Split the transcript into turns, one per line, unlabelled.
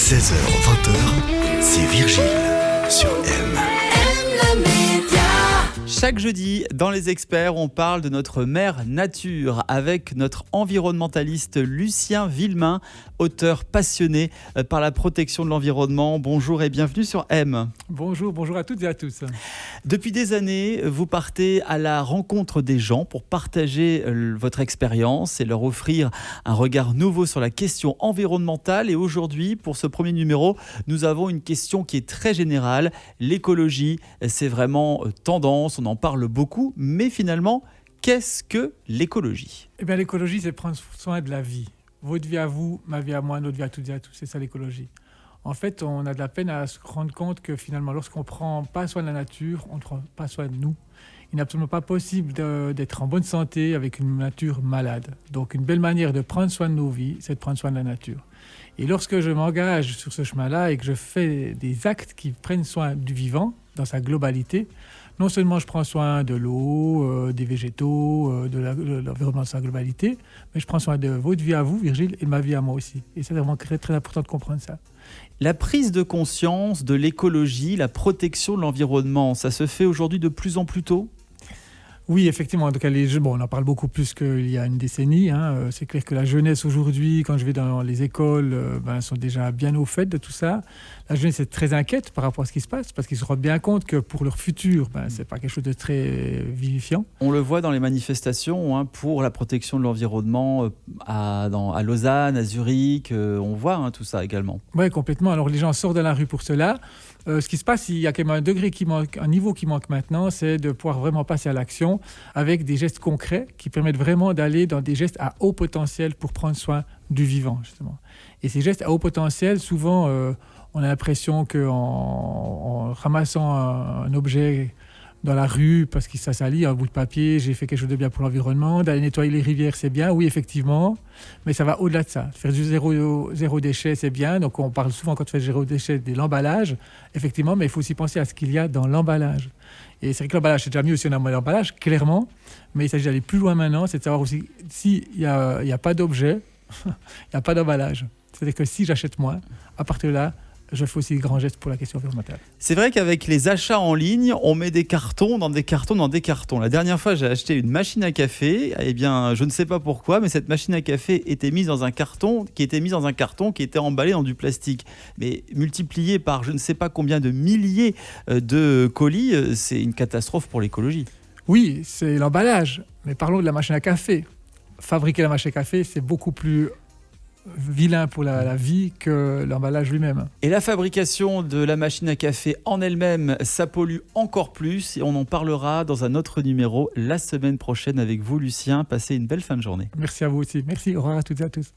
16h-20h, c'est Virgile sur M.
Chaque jeudi, dans Les Experts, on parle de notre mère nature avec notre environnementaliste Lucien Villemain, auteur passionné par la protection de l'environnement. Bonjour et bienvenue sur M.
Bonjour à toutes et à tous.
Depuis des années, vous partez à la rencontre des gens pour partager votre expérience et leur offrir un regard nouveau sur la question environnementale. Et aujourd'hui, pour ce premier numéro, nous avons une question qui est très générale. L'écologie, c'est vraiment tendance, on en parle beaucoup, mais finalement, qu'est-ce que l'écologie ?
Eh bien, l'écologie, c'est prendre soin de la vie. Votre vie à vous, ma vie à moi, notre vie à toutes et à tous. C'est ça l'écologie. En fait, on a de la peine à se rendre compte que finalement, lorsqu'on ne prend pas soin de la nature, on ne prend pas soin de nous. Il n'est absolument pas possible d'être en bonne santé avec une nature malade. Donc, une belle manière de prendre soin de nos vies, c'est de prendre soin de la nature. Et lorsque je m'engage sur ce chemin-là et que je fais des actes qui prennent soin du vivant dans sa globalité, non seulement je prends soin de l'eau, des végétaux, de l'environnement dans sa globalité, mais je prends soin de votre vie à vous, Virgile, et de ma vie à moi aussi. Et c'est vraiment très, très important de comprendre ça.
La prise de conscience de l'écologie, la protection de l'environnement, ça se fait aujourd'hui de plus en plus tôt ?
Oui, effectivement. En tout cas, on en parle beaucoup plus qu'il y a une décennie. C'est clair que la jeunesse aujourd'hui, quand je vais dans les écoles, sont déjà bien au fait de tout ça. La jeunesse est très inquiète par rapport à ce qui se passe, parce qu'ils se rendent bien compte que pour leur futur, c'est pas quelque chose de très vivifiant.
On le voit dans les manifestations pour la protection de l'environnement à Lausanne, à Zurich. On voit tout ça également.
Oui, complètement. Alors les gens sortent de la rue pour cela. Ce qui se passe, il y a quand même un niveau qui manque maintenant, c'est de pouvoir vraiment passer à l'action avec des gestes concrets qui permettent vraiment d'aller dans des gestes à haut potentiel pour prendre soin du vivant, justement. Et ces gestes à haut potentiel, souvent, on a l'impression qu'en ramassant un objet dans la rue, parce que ça salit, un bout de papier, j'ai fait quelque chose de bien pour l'environnement, d'aller nettoyer les rivières, c'est bien, oui, effectivement, mais ça va au-delà de ça. Faire du zéro déchet, c'est bien, donc on parle souvent, quand tu fais zéro déchet, de l'emballage, effectivement, mais il faut aussi penser à ce qu'il y a dans l'emballage. Et c'est vrai que l'emballage, c'est déjà mieux si on a moins d'emballage, clairement, mais il s'agit d'aller plus loin maintenant, c'est de savoir aussi s'il n'y a pas d'objet, il n'y a pas d'emballage. C'est-à-dire que si j'achète moins, à partir de là, je fais aussi des grands gestes pour la question environnementale.
C'est vrai qu'avec les achats en ligne, on met des cartons dans des cartons dans des cartons. La dernière fois, j'ai acheté une machine à café. Eh bien, je ne sais pas pourquoi, mais cette machine à café était mise dans un carton qui était emballé dans du plastique. Mais multiplié par je ne sais pas combien de milliers de colis, c'est une catastrophe pour l'écologie.
Oui, c'est l'emballage. Mais parlons de la machine à café. Fabriquer la machine à café, c'est beaucoup plus vilain pour la vie que l'emballage lui-même.
Et la fabrication de la machine à café en elle-même, ça pollue encore plus et on en parlera dans un autre numéro la semaine prochaine avec vous, Lucien. Passez une belle fin de journée.
Merci à vous aussi. Merci, au revoir à toutes et à tous.